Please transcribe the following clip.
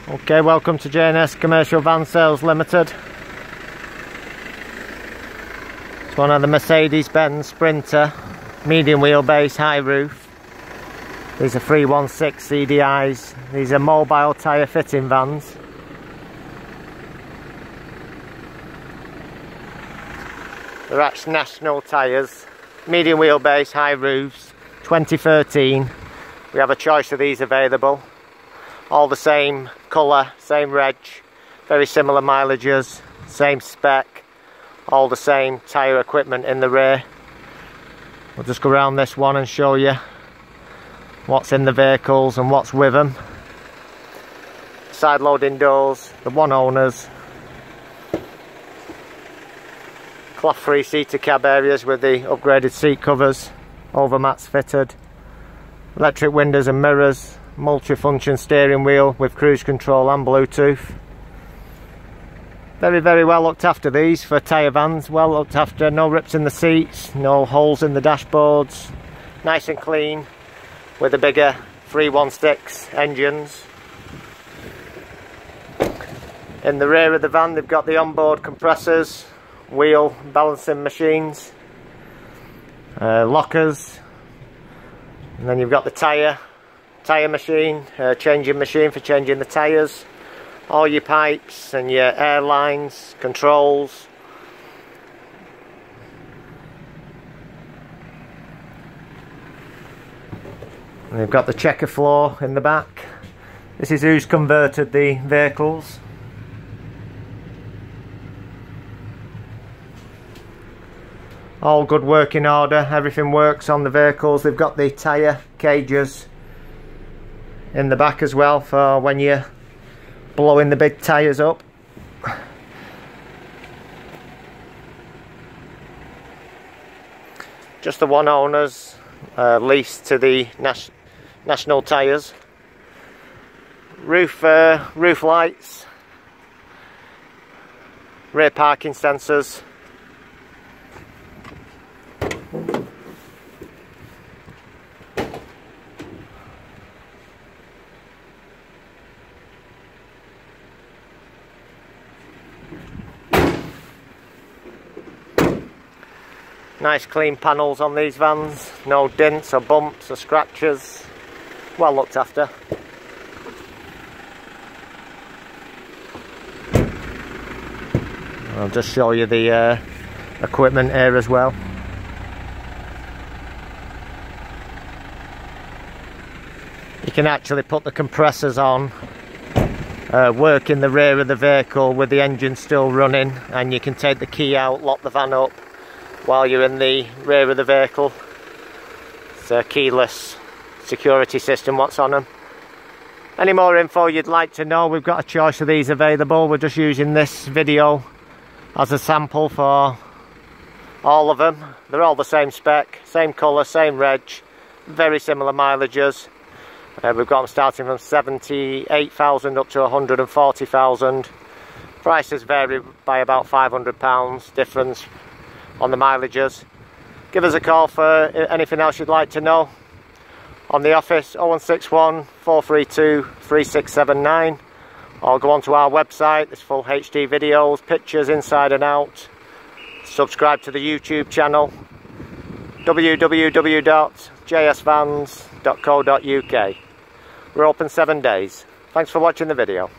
Okay, welcome to J&S Commercial Van Sales Limited. It's one of the Mercedes-Benz Sprinter, medium wheelbase, high roof. These are 316 CDIs. These are mobile tyre fitting vans. They're actually national tyres, medium wheelbase, high roofs, 2013. We have a choice of these available. All the same colour, same reg, very similar mileages, same spec, all the same tyre equipment in the rear. We'll just go around this one and show you what's in the vehicles and what's with them. Side loading doors, the one owners, cloth free seater cab areas with the upgraded seat covers, overmats fitted, electric windows and mirrors, multi-function steering wheel with cruise control and Bluetooth. Very well looked after these for tyre vans, well looked after, no rips in the seats, no holes in the dashboards, nice and clean with the bigger 316 engines. In the rear of the van they've got the onboard compressors, wheel balancing machines, lockers, and then you've got the tyre machine, changing machine for changing the tyres, all your pipes and your air lines, controls. And you've got the checker floor in the back. This is who's converted the vehicles. All good working order, everything works on the vehicles. They've got the tyre cages in the back as well for when you're blowing the big tyres up. Just the one owners, leased to the national tyres. Roof lights, rear parking sensors. Nice clean panels on these vans, no dents or bumps or scratches, well looked after. I'll just show you the equipment here as well. You can actually put the compressors on, work in the rear of the vehicle with the engine still running, and you can take the key out, lock the van up while you're in the rear of the vehicle. It's a keyless security system what's on them. Any more info you'd like to know, we've got a choice of these available. We're just using this video as a sample for all of them. They're all the same spec, same colour, same reg, very similar mileages. We've got them starting from 78,000 up to 140,000. Prices vary by about £500 difference on the mileages. Give us a call for anything else you'd like to know. On the office, 0161 432 3679, or go onto our website. There's full HD videos, pictures inside and out. Subscribe to the YouTube channel, www.jsvans.co.uk. We're open 7 days. Thanks for watching the video.